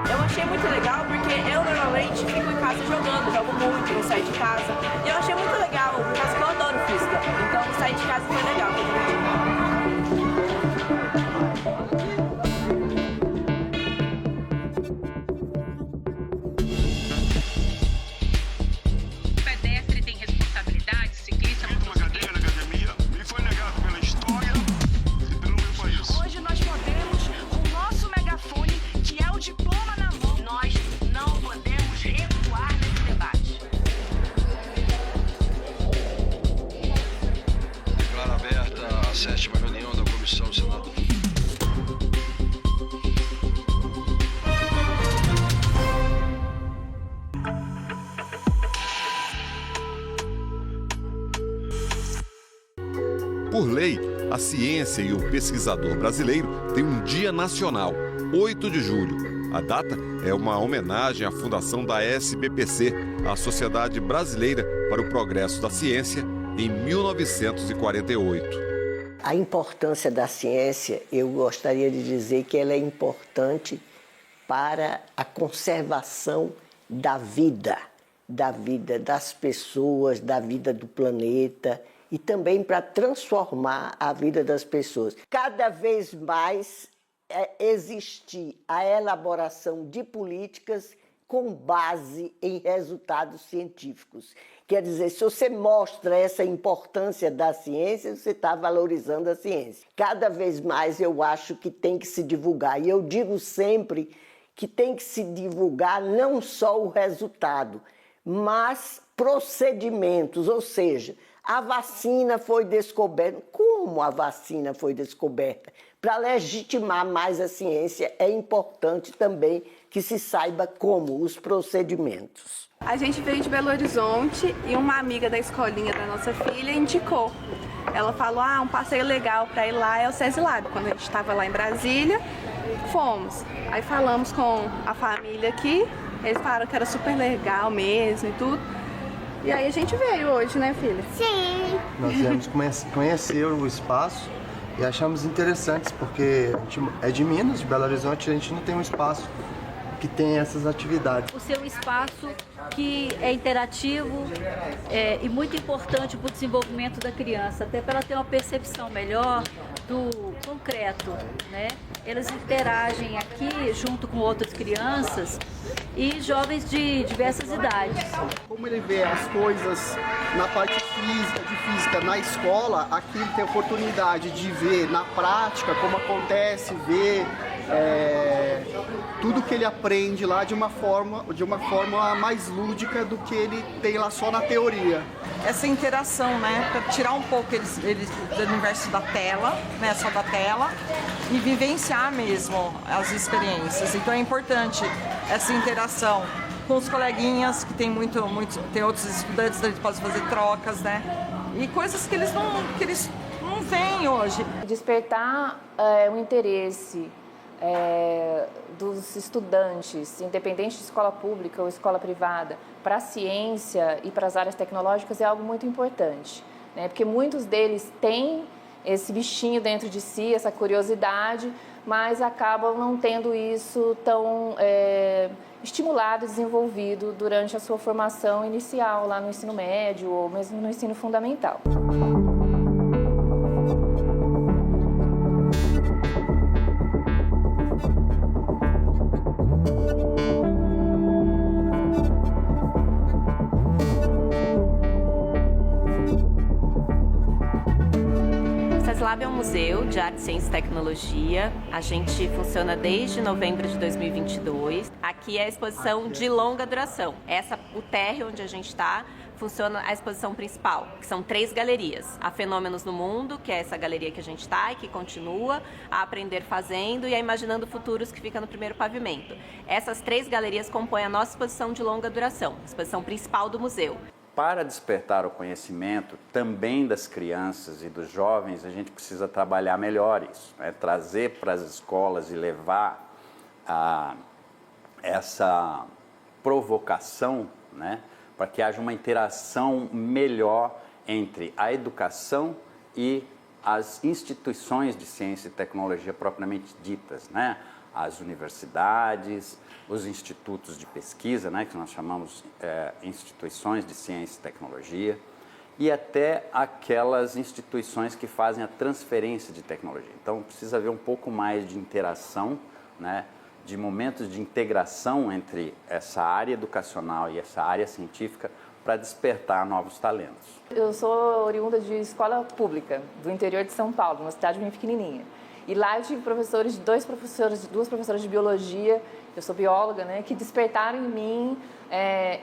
Eu achei muito legal porque eu normalmente fico em casa jogando, jogo muito, não saio de casa. E eu achei muito legal, por causa que eu adoro física. Então sair de casa foi legal. O pedestre tem responsabilidade, ciclista não. Uma cadeira na academia me foi negado pela história e pelo meu país. Hoje nós podemos, com o nosso megafone, que é o diploma na mão, nós não podemos recuar nesse debate. Declaro aberta a 7ª reunião da Comissão do Senado. Por lei, a ciência e o pesquisador brasileiro têm um dia nacional, 8 de julho. A data é uma homenagem à fundação da SBPC, a Sociedade Brasileira para o Progresso da Ciência, em 1948. A importância da ciência, eu gostaria de dizer que ela é importante para a conservação da vida das pessoas, da vida do planeta e também para transformar a vida das pessoas. Cada vez mais existir a elaboração de políticas com base em resultados científicos. Quer dizer, se você mostra essa importância da ciência, você está valorizando a ciência. Cada vez mais eu acho que tem que se divulgar. E eu digo sempre que tem que se divulgar não só o resultado, mas procedimentos, ou seja, a vacina foi descoberta. Como a vacina foi descoberta? Para legitimar mais a ciência, é importante também que se saiba como, os procedimentos. A gente veio de Belo Horizonte e uma amiga da escolinha da nossa filha indicou. Ela falou, um passeio legal para ir lá é o SESI-Lab. Quando a gente estava lá em Brasília, fomos. Aí falamos com a família aqui, eles falaram que era super legal mesmo e tudo. E aí a gente veio hoje, né, filha? Sim. Nós viemos conhecer o espaço e achamos interessantes, porque a gente é de Minas, de Belo Horizonte, a gente não tem um espaço que tem essas atividades. O seu espaço que é interativo e muito importante para o desenvolvimento da criança, até para ela ter uma percepção melhor do concreto, né? Eles interagem aqui junto com outras crianças e jovens de diversas idades. Como ele vê as coisas na parte física na escola, aqui ele tem a oportunidade de ver na prática como acontece, ver tudo que ele aprende lá de uma forma mais lúdica do que ele tem lá só na teoria. Essa interação, né, para tirar um pouco eles do universo da tela, né, só da tela, e vivenciar mesmo as experiências. Então é importante essa interação com os coleguinhas, que tem tem outros estudantes, eles podem fazer trocas, né, e coisas que eles não veem hoje. Despertar o interesse dos estudantes, independente de escola pública ou escola privada, para a ciência e para as áreas tecnológicas é algo muito importante, né? Porque muitos deles têm esse bichinho dentro de si, essa curiosidade, mas acabam não tendo isso tão estimulado e desenvolvido durante a sua formação inicial, lá no ensino médio ou mesmo no ensino fundamental. O SESI-Lab é um museu de arte, ciência e tecnologia. A gente funciona desde novembro de 2022. Aqui é a exposição de longa duração. O térreo onde a gente está funciona a exposição principal, que são 3 galerias. A Fenômenos no Mundo, que é essa galeria que a gente está e que continua, a Aprender Fazendo e a Imaginando Futuros, que fica no primeiro pavimento. Essas 3 galerias compõem a nossa exposição de longa duração, a exposição principal do museu. Para despertar o conhecimento também das crianças e dos jovens, a gente precisa trabalhar melhor isso, né? Trazer para as escolas e levar essa provocação, né? Para que haja uma interação melhor entre a educação e as instituições de ciência e tecnologia propriamente ditas, né? as universidades, os institutos de pesquisa, né, que nós chamamos instituições de ciência e tecnologia, e até aquelas instituições que fazem a transferência de tecnologia. Então, precisa haver um pouco mais de interação, né, de momentos de integração entre essa área educacional e essa área científica para despertar novos talentos. Eu sou oriunda de escola pública, do interior de São Paulo, uma cidade bem pequenininha. E lá eu tive duas professoras de biologia, eu sou bióloga, né, que despertaram em mim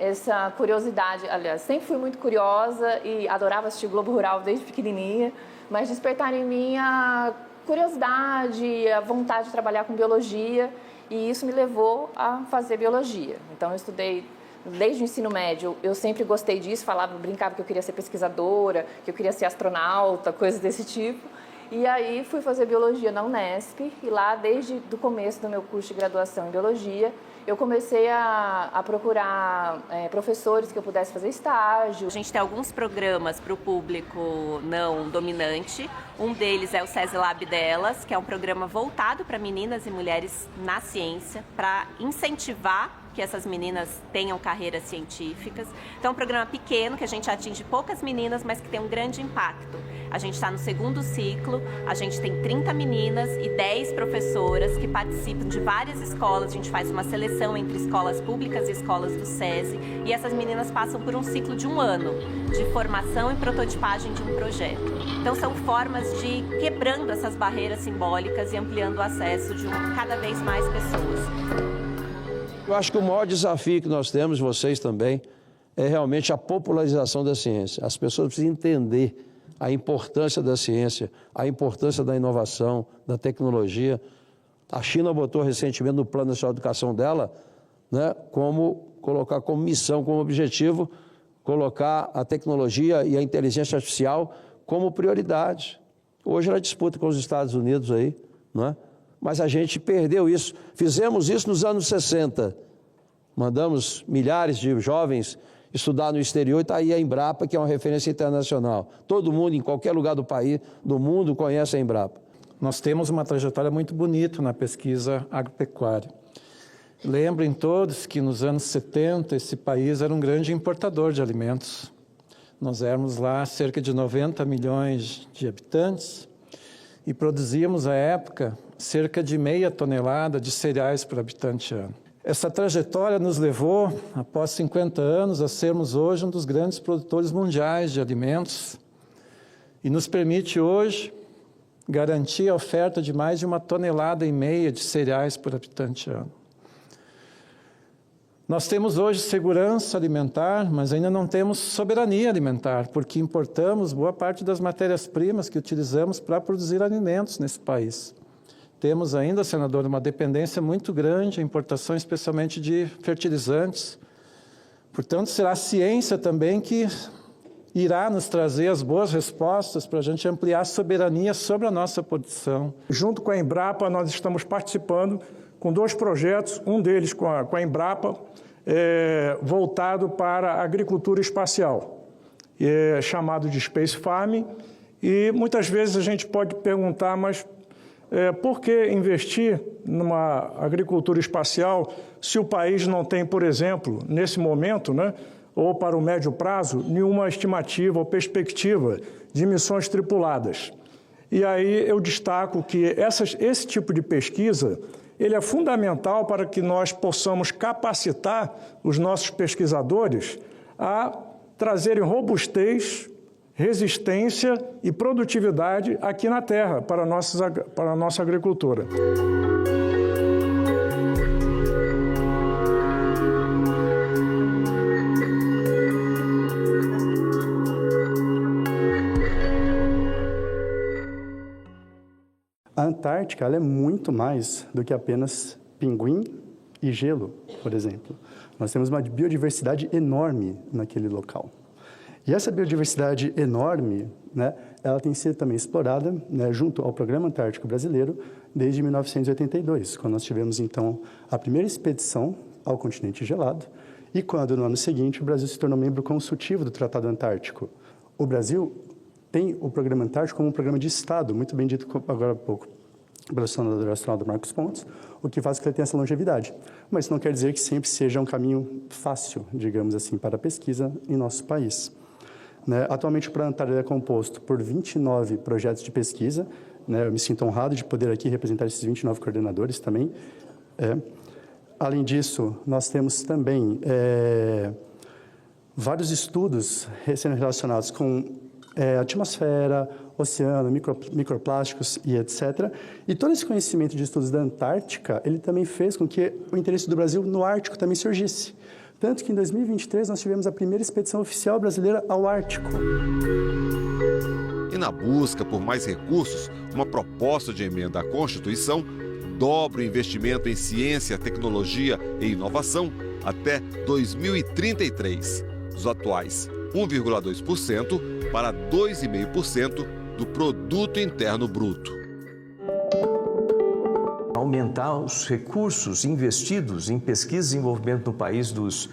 essa curiosidade. Aliás, sempre fui muito curiosa e adorava assistir Globo Rural desde pequenininha, mas despertaram em mim a curiosidade, a vontade de trabalhar com biologia, e isso me levou a fazer biologia. Então, eu estudei desde o ensino médio, eu sempre gostei disso, brincava que eu queria ser pesquisadora, que eu queria ser astronauta, coisas desse tipo. E aí fui fazer biologia na Unesp, e lá, desde o começo do meu curso de graduação em biologia, eu comecei a procurar professores que eu pudesse fazer estágio. A gente tem alguns programas para o público não dominante. Um deles é o SESI Lab Delas, que é um programa voltado para meninas e mulheres na ciência, para incentivar que essas meninas tenham carreiras científicas. Então, é um programa pequeno, que a gente atinge poucas meninas, mas que tem um grande impacto. A gente está no segundo ciclo, a gente tem 30 meninas e 10 professoras que participam de várias escolas. A gente faz uma seleção entre escolas públicas e escolas do SESI, e essas meninas passam por um ciclo de 1 ano de formação e prototipagem de um projeto. Então, são formas de ir quebrando essas barreiras simbólicas e ampliando o acesso de cada vez mais pessoas. Eu acho que o maior desafio que nós temos, vocês também, é realmente a popularização da ciência. As pessoas precisam entender a importância da ciência, a importância da inovação, da tecnologia. A China botou recentemente no Plano Nacional de Educação dela, né, colocar como missão, como objetivo, colocar a tecnologia e a inteligência artificial como prioridade. Hoje ela disputa com os Estados Unidos aí, não é? Mas a gente perdeu isso. Fizemos isso nos anos 60. Mandamos milhares de jovens estudar no exterior, e está aí a Embrapa, que é uma referência internacional. Todo mundo, em qualquer lugar do país, do mundo, conhece a Embrapa. Nós temos uma trajetória muito bonita na pesquisa agropecuária. Lembrem todos que nos anos 70 esse país era um grande importador de alimentos. Nós éramos lá cerca de 90 milhões de habitantes e produzíamos, à época, cerca de meia tonelada de cereais por habitante ano. Essa trajetória nos levou, após 50 anos, a sermos hoje um dos grandes produtores mundiais de alimentos e nos permite hoje garantir a oferta de mais de 1,5 tonelada de cereais por habitante ano. Nós temos hoje segurança alimentar, mas ainda não temos soberania alimentar, porque importamos boa parte das matérias-primas que utilizamos para produzir alimentos nesse país. Temos ainda, senador, uma dependência muito grande, a importação especialmente de fertilizantes. Portanto, será a ciência também que irá nos trazer as boas respostas para a gente ampliar a soberania sobre a nossa produção. Junto com a Embrapa, nós estamos participando com 2 projetos, um deles com a Embrapa, voltado para a agricultura espacial, chamado de Space Farming, e muitas vezes a gente pode perguntar, mas por que investir numa agricultura espacial se o país não tem, por exemplo, nesse momento, né, ou para o médio prazo, nenhuma estimativa ou perspectiva de missões tripuladas? E aí eu destaco que esse tipo de pesquisa ele é fundamental para que nós possamos capacitar os nossos pesquisadores a trazerem robustez, resistência e produtividade aqui na terra para a nossa agricultura. A Antártica ela é muito mais do que apenas pinguim e gelo, por exemplo. Nós temos uma biodiversidade enorme naquele local. E essa biodiversidade enorme, né, ela tem sido também explorada, né, junto ao Programa Antártico Brasileiro desde 1982, quando nós tivemos, então, a primeira expedição ao continente gelado e quando, no ano seguinte, o Brasil se tornou membro consultivo do Tratado Antártico. O Brasil tem o Programa Antártico como um programa de Estado, muito bem dito agora há pouco. pelo Sonda Astronauta Marcos Pontes, o que faz com que ele tenha essa longevidade. Mas isso não quer dizer que sempre seja um caminho fácil, digamos assim, para a pesquisa em nosso país. Né? Atualmente, o Plano Antártida é composto por 29 projetos de pesquisa. Né? Eu me sinto honrado de poder aqui representar esses 29 coordenadores também. Além disso, nós temos também vários estudos sendo relacionados com atmosfera, oceano, microplásticos e etc. E todo esse conhecimento de estudos da Antártica, ele também fez com que o interesse do Brasil no Ártico também surgisse. Tanto que em 2023 nós tivemos a primeira expedição oficial brasileira ao Ártico. E na busca por mais recursos, uma proposta de emenda à Constituição dobra o investimento em ciência, tecnologia e inovação até 2033, dos atuais 1,2% para 2,5% do Produto Interno Bruto. Aumentar os recursos investidos em pesquisa e desenvolvimento no país dos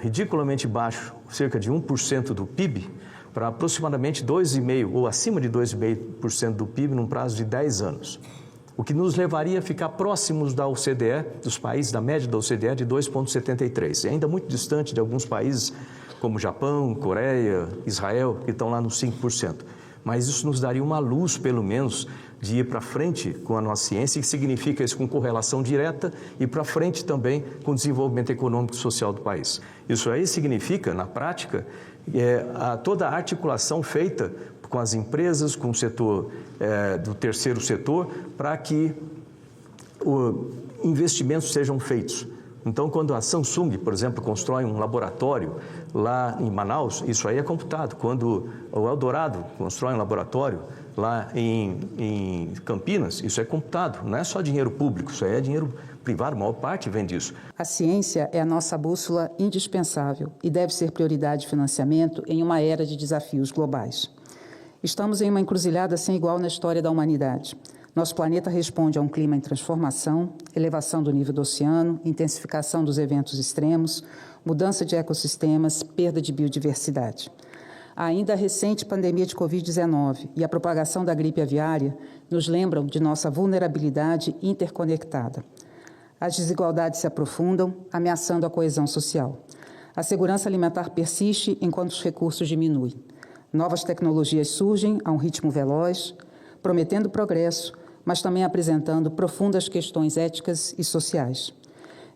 ridiculamente baixo, cerca de 1% do PIB, para aproximadamente 2,5% ou acima de 2,5% do PIB num prazo de 10 anos. O que nos levaria a ficar próximos da OCDE, dos países da média da OCDE, de 2,73%. E ainda muito distante de alguns países como Japão, Coreia, Israel, que estão lá nos 5%. Mas isso nos daria uma luz, pelo menos, de ir para frente com a nossa ciência, que significa isso com correlação direta, e para frente também com o desenvolvimento econômico e social do país. Isso aí significa, na prática, toda a articulação feita com as empresas, com o setor do terceiro setor, para que investimentos sejam feitos. Então, quando a Samsung, por exemplo, constrói um laboratório lá em Manaus, isso aí é computado. Quando o Eldorado constrói um laboratório lá em Campinas, isso é computado. Não é só dinheiro público, isso aí é dinheiro privado, a maior parte vem disso. A ciência é a nossa bússola indispensável e deve ser prioridade de financiamento em uma era de desafios globais. Estamos em uma encruzilhada sem igual na história da humanidade. Nosso planeta responde a um clima em transformação, elevação do nível do oceano, intensificação dos eventos extremos, mudança de ecossistemas, perda de biodiversidade. Ainda a recente pandemia de Covid-19 e a propagação da gripe aviária nos lembram de nossa vulnerabilidade interconectada. As desigualdades se aprofundam, ameaçando a coesão social. A segurança alimentar persiste enquanto os recursos diminuem. Novas tecnologias surgem a um ritmo veloz, prometendo progresso, mas também apresentando profundas questões éticas e sociais.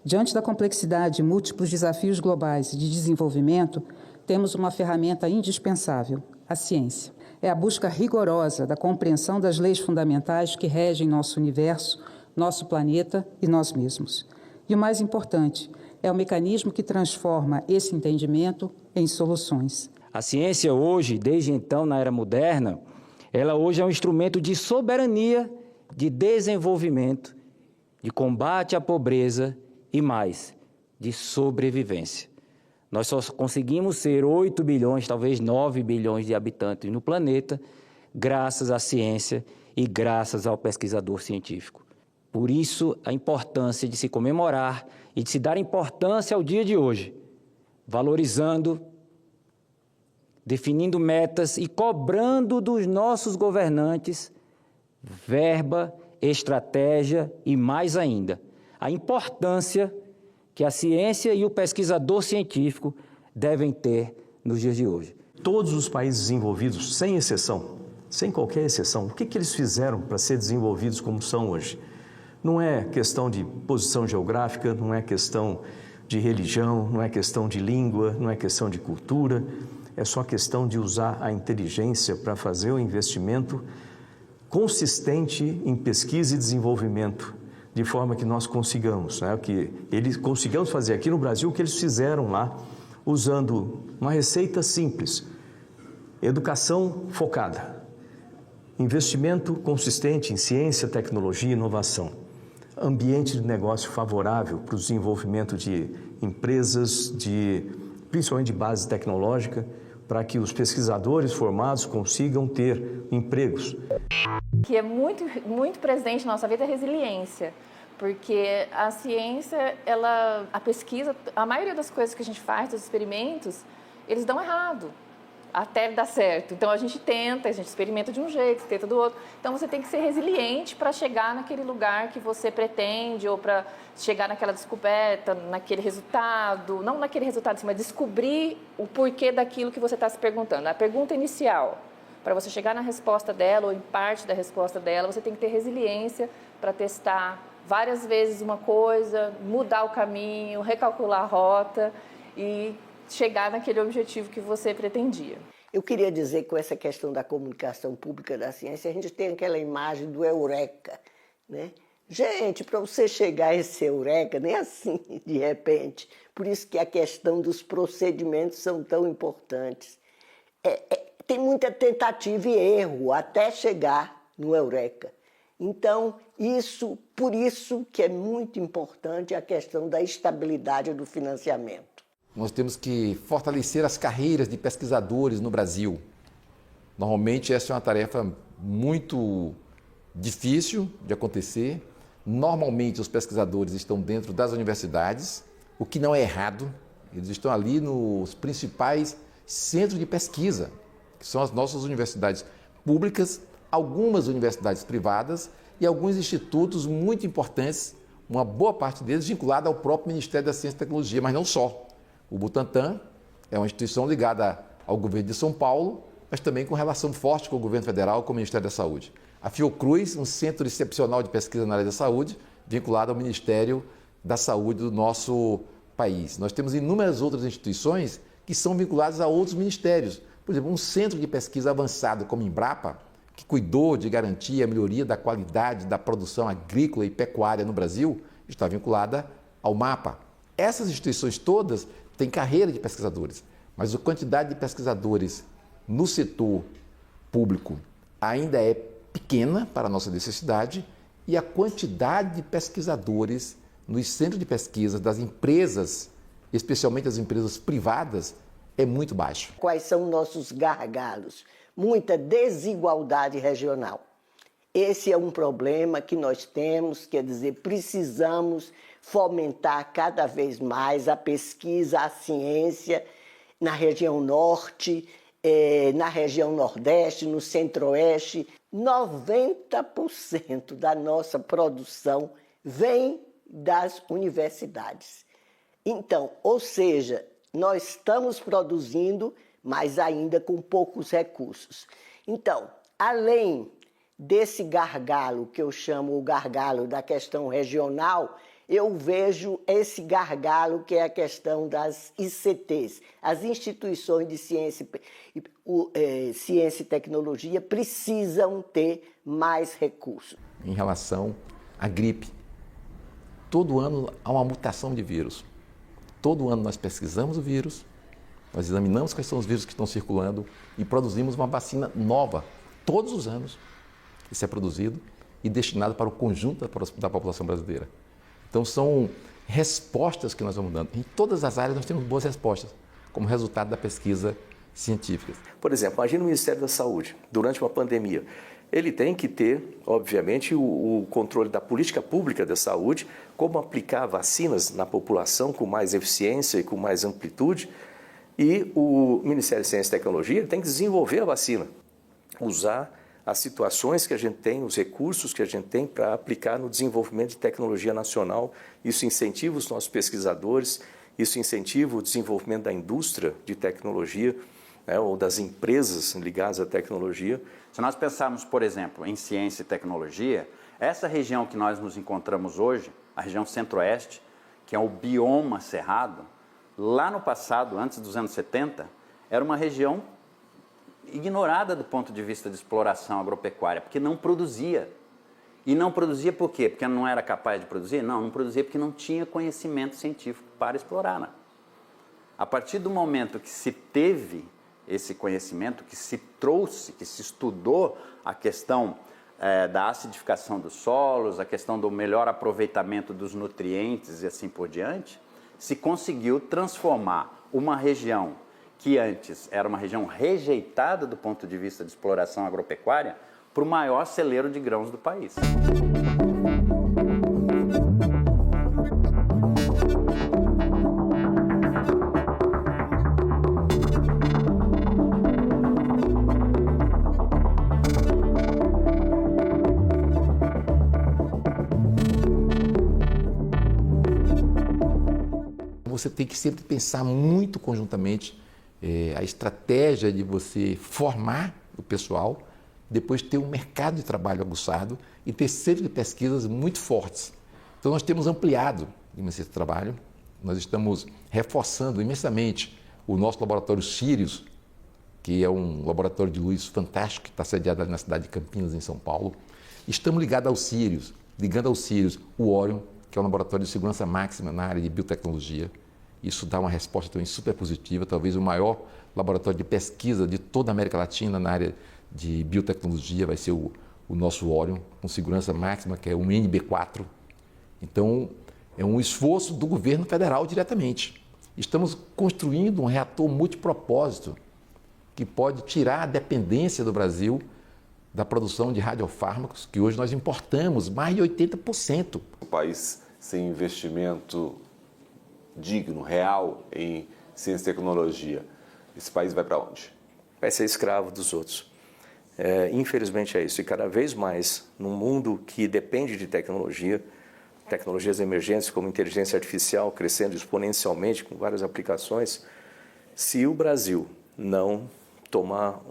Diante da complexidade e múltiplos desafios globais de desenvolvimento, temos uma ferramenta indispensável, a ciência. É a busca rigorosa da compreensão das leis fundamentais que regem nosso universo, nosso planeta e nós mesmos. E o mais importante, é o mecanismo que transforma esse entendimento em soluções. A ciência hoje, desde então, na era moderna, ela hoje é um instrumento de soberania, de desenvolvimento, de combate à pobreza e mais, de sobrevivência. Nós só conseguimos ser 8 bilhões, talvez 9 bilhões de habitantes no planeta, graças à ciência e graças ao pesquisador científico. Por isso, a importância de se comemorar e de se dar importância ao dia de hoje, valorizando, definindo metas e cobrando dos nossos governantes verba, estratégia e, mais ainda, a importância que a ciência e o pesquisador científico devem ter nos dias de hoje. Todos os países desenvolvidos, sem exceção, sem qualquer exceção, o que eles fizeram para ser desenvolvidos como são hoje? Não é questão de posição geográfica, não é questão de religião, não é questão de língua, não é questão de cultura, é só questão de usar a inteligência para fazer o investimento consistente em pesquisa e desenvolvimento, de forma que nós consigamos, consigamos fazer aqui no Brasil o que eles fizeram lá, usando uma receita simples, educação focada, investimento consistente em ciência, tecnologia e inovação, ambiente de negócio favorável para o desenvolvimento de empresas, principalmente de base tecnológica, para que os pesquisadores formados consigam ter empregos. O que é muito presente na nossa vida é a resiliência, porque a ciência, a pesquisa, a maioria das coisas que a gente faz, dos experimentos, eles dão errado. até dar certo. Então a gente experimenta de um jeito, tenta do outro. Então você tem que ser resiliente para chegar naquele lugar que você pretende ou para chegar naquela descoberta, naquele resultado, não naquele resultado, mas descobrir o porquê daquilo que você está se perguntando. A pergunta inicial, para você chegar na resposta dela ou em parte da resposta dela, você tem que ter resiliência para testar várias vezes uma coisa, mudar o caminho, recalcular a rota e chegar naquele objetivo que você pretendia. Eu queria dizer que com essa questão da comunicação pública da ciência, a gente tem aquela imagem do eureka, né? Gente, para você chegar a esse eureka, nem assim, de repente. Por isso que a questão dos procedimentos são tão importantes. Tem muita tentativa e erro até chegar no eureka. Então, por isso que é muito importante a questão da estabilidade do financiamento. Nós temos que fortalecer as carreiras de pesquisadores no Brasil. Normalmente essa é uma tarefa muito difícil de acontecer. Normalmente os pesquisadores estão dentro das universidades, o que não é errado. Eles estão ali nos principais centros de pesquisa, que são as nossas universidades públicas, algumas universidades privadas e alguns institutos muito importantes, uma boa parte deles vinculada ao próprio Ministério da Ciência e Tecnologia, mas não só. O Butantan é uma instituição ligada ao governo de São Paulo, mas também com relação forte com o governo federal, com o Ministério da Saúde. A Fiocruz, um centro excepcional de pesquisa na área da saúde, vinculado ao Ministério da Saúde do nosso país. Nós temos inúmeras outras instituições que são vinculadas a outros ministérios. Por exemplo, um centro de pesquisa avançado como Embrapa, que cuidou de garantir a melhoria da qualidade da produção agrícola e pecuária no Brasil, está vinculada ao MAPA. Essas instituições todas têm carreira de pesquisadores, mas a quantidade de pesquisadores no setor público ainda é pequena para a nossa necessidade e a quantidade de pesquisadores nos centros de pesquisa das empresas, especialmente as empresas privadas, é muito baixa. Quais são nossos gargalos? Muita desigualdade regional. Esse é um problema que nós temos, quer dizer, precisamos fomentar cada vez mais a pesquisa, a ciência na região norte, na região nordeste, no centro-oeste. 90% da nossa produção vem das universidades. Então, ou seja, nós estamos produzindo, mas ainda com poucos recursos. Então, além desse gargalo, que eu chamo o gargalo da questão regional, eu vejo esse gargalo que é a questão das ICTs. As instituições de ciência e tecnologia precisam ter mais recursos. Em relação à gripe, todo ano há uma mutação de vírus. Todo ano nós pesquisamos o vírus, nós examinamos quais são os vírus que estão circulando e produzimos uma vacina nova. Todos os anos isso é produzido e destinado para o conjunto da população brasileira. Então são respostas que nós vamos dando. Em todas as áreas nós temos boas respostas, como resultado da pesquisa científica. Por exemplo, imagina o Ministério da Saúde, durante uma pandemia. Ele tem que ter, obviamente, o controle da política pública da saúde, como aplicar vacinas na população com mais eficiência e com mais amplitude. E o Ministério da Ciência e Tecnologia tem que desenvolver a vacina, usar as situações que a gente tem, os recursos que a gente tem para aplicar no desenvolvimento de tecnologia nacional. Isso incentiva os nossos pesquisadores, isso incentiva o desenvolvimento da indústria de tecnologia, né, ou das empresas ligadas à tecnologia. Se nós pensarmos, por exemplo, em ciência e tecnologia, essa região que nós nos encontramos hoje, a região centro-oeste, que é o bioma cerrado, lá no passado, antes dos anos 70, era uma região ignorada do ponto de vista de exploração agropecuária, porque não produzia. E não produzia por quê? Porque não era capaz de produzir? Não produzia porque não tinha conhecimento científico para explorar. Né? A partir do momento que se teve esse conhecimento, que se trouxe, que se estudou a questão da acidificação dos solos, a questão do melhor aproveitamento dos nutrientes e assim por diante, se conseguiu transformar uma região que antes era uma região rejeitada do ponto de vista de exploração agropecuária para o maior celeiro de grãos do país. Então você tem que sempre pensar muito conjuntamente a estratégia de você formar o pessoal, depois ter um mercado de trabalho aguçado e ter centros de pesquisas muito fortes. Então nós temos ampliado esse trabalho, nós estamos reforçando imensamente o nosso laboratório Sirius, que é um laboratório de luz fantástico, que está sediado ali na cidade de Campinas, em São Paulo. Estamos ligando ao Sirius o Orion, que é um laboratório de segurança máxima na área de biotecnologia. Isso dá uma resposta também super positiva, talvez o maior laboratório de pesquisa de toda a América Latina na área de biotecnologia vai ser o nosso Orion, com segurança máxima, que é um NB4. Então, é um esforço do governo federal diretamente. Estamos construindo um reator multipropósito que pode tirar a dependência do Brasil da produção de radiofármacos, que hoje nós importamos mais de 80%. Um país sem investimento digno, real em ciência e tecnologia, esse país vai para onde? Vai ser escravo dos outros. Infelizmente é isso. E cada vez mais, num mundo que depende de tecnologia, tecnologias emergentes como inteligência artificial crescendo exponencialmente com várias aplicações, se o Brasil não tomar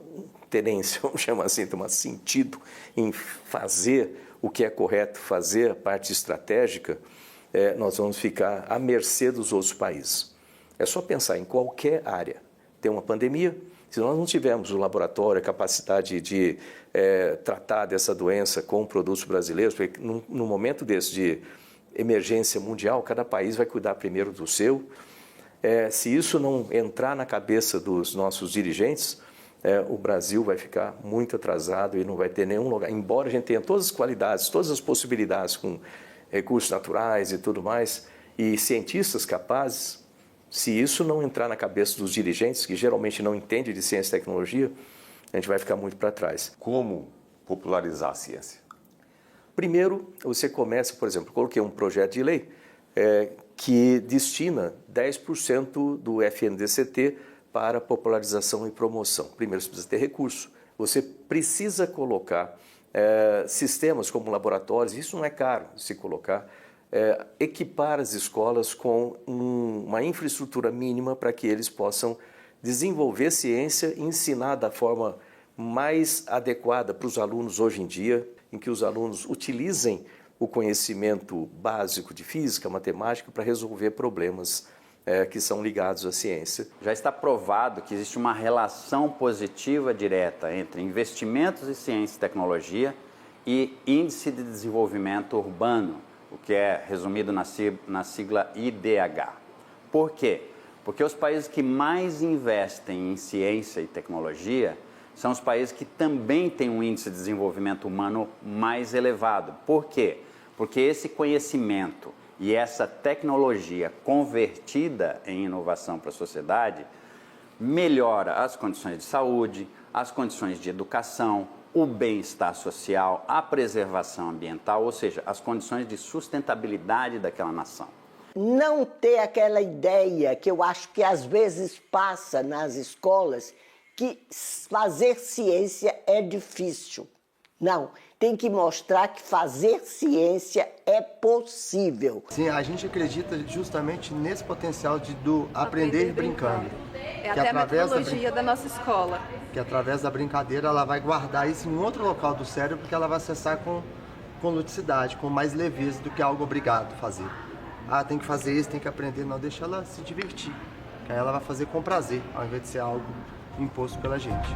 tenência, vamos chamar assim, tomar sentido em fazer o que é correto, fazer a parte estratégica, nós vamos ficar à mercê dos outros países. É só pensar em qualquer área. Tem uma pandemia, se nós não tivermos o laboratório, a capacidade de tratar dessa doença com produtos brasileiros, porque num momento desse de emergência mundial, cada país vai cuidar primeiro do seu. Se isso não entrar na cabeça dos nossos dirigentes, o Brasil vai ficar muito atrasado e não vai ter nenhum lugar. Embora a gente tenha todas as qualidades, todas as possibilidades com recursos naturais e tudo mais, e cientistas capazes, se isso não entrar na cabeça dos dirigentes, que geralmente não entendem de ciência e tecnologia, a gente vai ficar muito para trás. Como popularizar a ciência? Primeiro, você começa, por exemplo, coloquei um projeto de lei que destina 10% do FNDCT para popularização e promoção. Primeiro, você precisa ter recurso. Você precisa colocar sistemas como laboratórios, isso não é caro se colocar, equipar as escolas com uma infraestrutura mínima para que eles possam desenvolver ciência e ensinar da forma mais adequada para os alunos hoje em dia, em que os alunos utilizem o conhecimento básico de física, matemática, para resolver problemas que são ligados à ciência. Já está provado que existe uma relação positiva direta entre investimentos em ciência e tecnologia e índice de desenvolvimento urbano, o que é resumido na sigla IDH. Por quê? Porque os países que mais investem em ciência e tecnologia são os países que também têm um índice de desenvolvimento humano mais elevado. Por quê? Porque esse conhecimento e essa tecnologia convertida em inovação para a sociedade melhora as condições de saúde, as condições de educação, o bem-estar social, a preservação ambiental, ou seja, as condições de sustentabilidade daquela nação. Não ter aquela ideia que eu acho que às vezes passa nas escolas, que fazer ciência é difícil. Não, tem que mostrar que fazer ciência é possível. Sim, a gente acredita justamente nesse potencial do aprender brincando. É até a metodologia da nossa escola. Que através da brincadeira ela vai guardar isso em outro local do cérebro, porque ela vai acessar com ludicidade, com mais leveza do que algo obrigado a fazer. Ah, tem que fazer isso, tem que aprender. Não, deixa ela se divertir. Que aí ela vai fazer com prazer, ao invés de ser algo imposto pela gente.